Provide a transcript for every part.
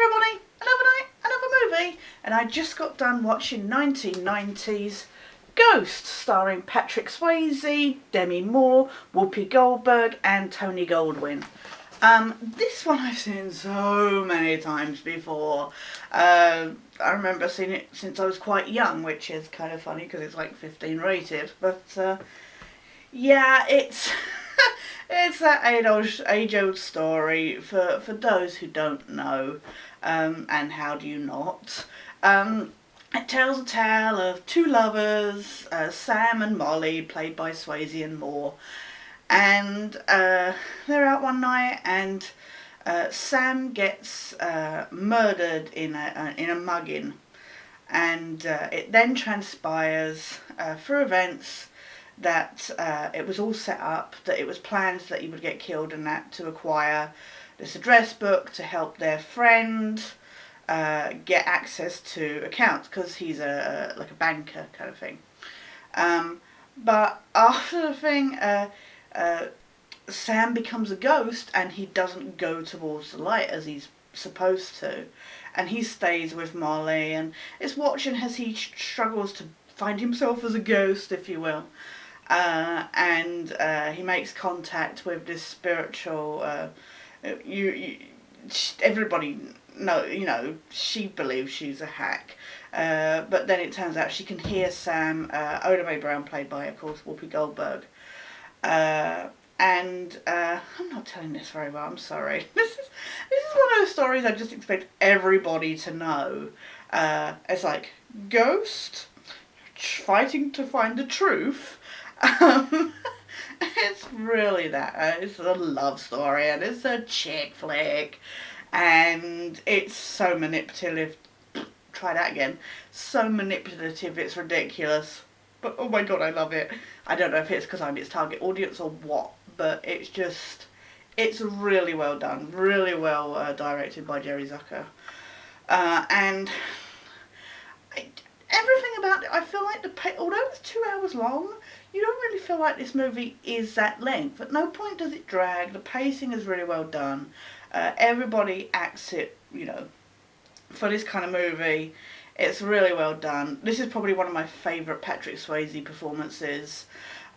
everybody, another night, another movie, and I just got done watching 1990's Ghost, starring Patrick Swayze, Demi Moore, Whoopi Goldberg and Tony Goldwyn. This one I've seen so many times before. I remember seeing it since I was quite young, which is kind of funny because it's like 15 rated, but yeah, it's it's that age-old story for those who don't know, and how do you not? It tells a tale of two lovers, Sam and Molly, played by Swayze and Moore, and they're out one night, and Sam gets murdered in a mugging, and it then transpires through events that it was all set up, that it was planned that he would get killed, and that to acquire this address book to help their friend get access to accounts, because he's like a banker kind of thing. But after the thing, Sam becomes a ghost, and he doesn't go towards the light as he's supposed to, and he stays with Molly, and it's watching as he struggles to find himself as a ghost, if you will. And he makes contact with this spiritual. Everybody she believes she's a hack, but then it turns out she can hear Sam. Oda Mae Brown, played by, of course, Whoopi Goldberg. And I'm not telling this very well. I'm sorry. This is one of those stories I just expect everybody to know. It's like Ghost fighting to find the truth. It's really that. It's a love story, and it's a chick flick, and it's so manipulative. Try that again. So manipulative, it's ridiculous. But oh my god, I love it. I don't know if it's because I'm its target audience or what, but it's really well done, really well directed by Jerry Zucker, and everything about it, I feel like although it's 2 hours long, you don't really feel like this movie is that length. At no point does it drag. The pacing is really well done. Everybody acts it, for this kind of movie. It's really well done. This is probably one of my favourite Patrick Swayze performances.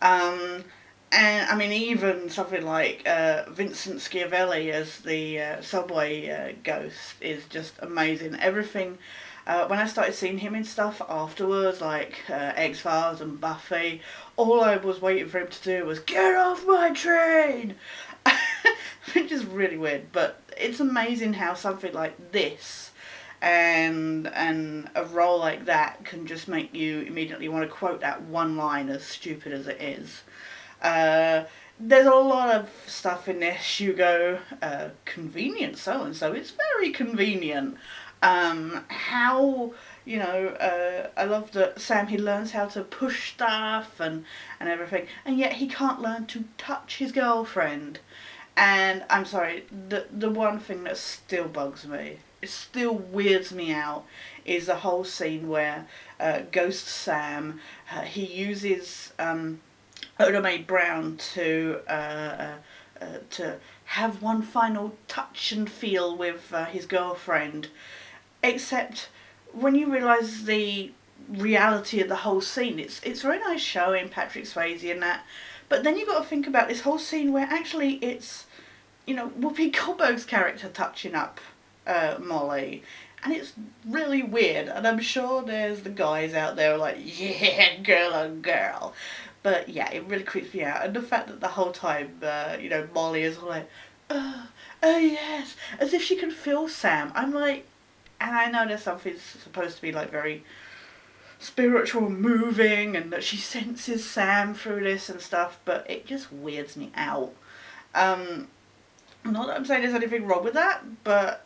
And I mean, even something like Vincent Schiavelli as the subway ghost is just amazing. Everything. When I started seeing him in stuff afterwards, like X-Files and Buffy, all I was waiting for him to do was get off my train, which is really weird. But it's amazing how something like this and a role like that can just make you immediately want to quote that one line, as stupid as it is. There's a lot of stuff in this. You go, convenient so-and-so. It's very convenient. How, I love that Sam, he learns how to push stuff and everything, and yet he can't learn to touch his girlfriend. And I'm sorry, the one thing that still bugs me, it still weirds me out, is the whole scene where Ghost Sam, he uses Oda Mae Brown to have one final touch and feel with his girlfriend. Except when you realise the reality of the whole scene, it's very nice showing Patrick Swayze and that, but then you've got to think about this whole scene where actually it's, Whoopi Goldberg's character touching up Molly, and it's really weird, and I'm sure there's the guys out there like, yeah, girl on girl, but yeah, it really creeps me out, and the fact that the whole time, Molly is like, oh yes, as if she can feel Sam. I'm like, and I know there's something supposed to be like very spiritual, moving, and that she senses Sam through this and stuff, but it just weirds me out. Not that I'm saying there's anything wrong with that, but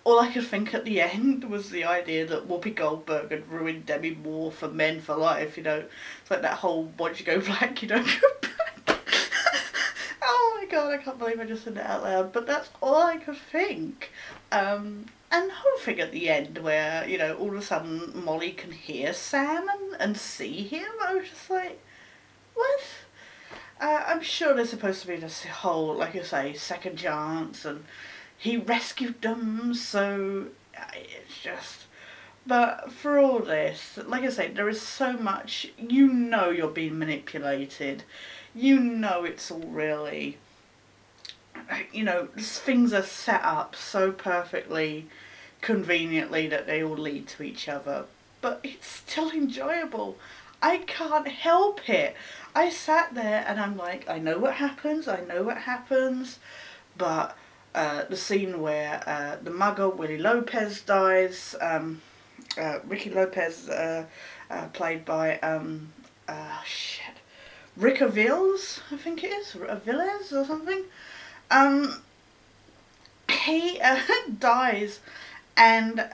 all I could think at the end was the idea that Whoopi Goldberg had ruined Demi Moore for Men for Life, It's like that whole, once you go black, you don't go back. Oh my god, I can't believe I just said that out loud, but that's all I could think. And the whole thing at the end where, all of a sudden Molly can hear Sam and see him, I was just like, what? I'm sure there's supposed to be this whole, like I say, second chance, and he rescued them, so it's just... But for all this, like I say, there is so much, you know you're being manipulated. You know it's all really, you know, things are set up so perfectly, conveniently that they all lead to each other. But it's still enjoyable. I can't help it. I sat there and I'm like, I know what happens, I know what happens, but the scene where the mugger, Willie Lopez, dies, Ricky Lopez, played by shit, Rica Vils, I think it is, Villes or something. Um, he dies, and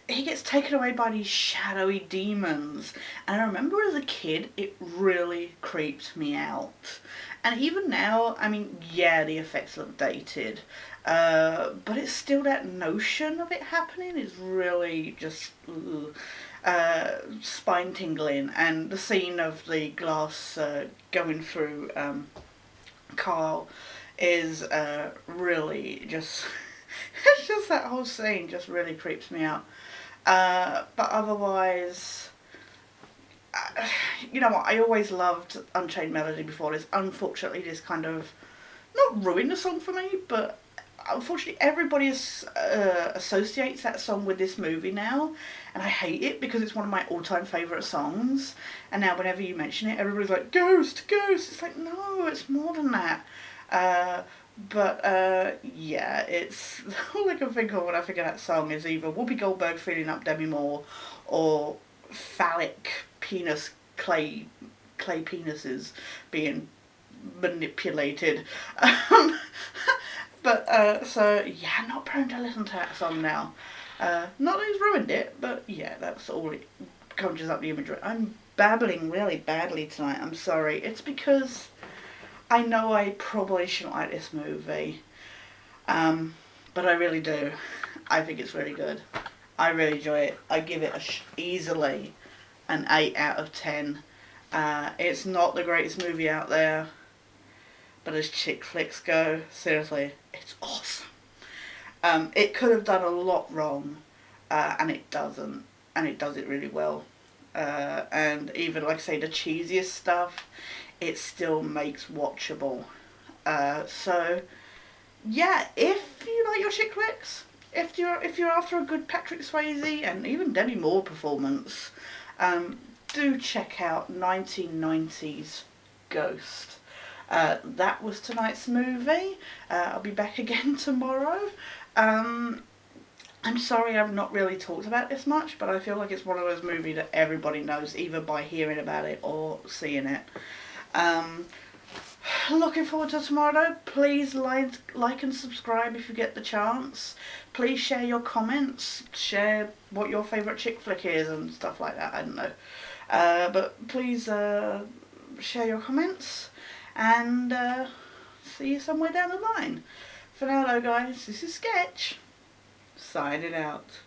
he gets taken away by these shadowy demons. And I remember as a kid, it really creeped me out. And even now, I mean, yeah, the effects look dated, but it's still that notion of it happening is really just spine tingling. And the scene of the glass going through Carl is really just it's just that whole scene just really creeps me out. But otherwise, you know what, I always loved Unchained Melody before this. Unfortunately, this kind of not ruined the song for me, but unfortunately everybody associates that song with this movie now, and I hate it because it's one of my all-time favourite songs, and now whenever you mention it, everybody's like, Ghost, Ghost. It's like, no, it's more than that. Yeah, it's all I can think of when I think of that song is either Whoopi Goldberg feeling up Demi Moore, or phallic penis clay penises being manipulated. So yeah, I'm not prone to listen to that song now. Not that he's ruined it, but yeah, that's all it conjures up the imagery. I'm babbling really badly tonight, I'm sorry. It's because I know I probably shouldn't like this movie, but I really do. I think it's really good. I really enjoy it. I give it easily an 8 out of 10. It's not the greatest movie out there, but as chick flicks go, seriously, it's awesome. It could have done a lot wrong, and it doesn't, and it does it really well. And even, like I say, the cheesiest stuff, it still makes watchable. So yeah, if you like your chick flicks, if you're after a good Patrick Swayze and even Demi Moore performance, do check out 1990's Ghost. That was tonight's movie. I'll be back again tomorrow. I'm sorry I've not really talked about this much, but I feel like it's one of those movies that everybody knows either by hearing about it or seeing it. Looking forward to tomorrow. Please like and subscribe if you get the chance. Please share your comments. Share what your favourite chick flick is and stuff like that. I don't know. But please share your comments, and see you somewhere down the line. For now though guys, this is Sketch, signing out.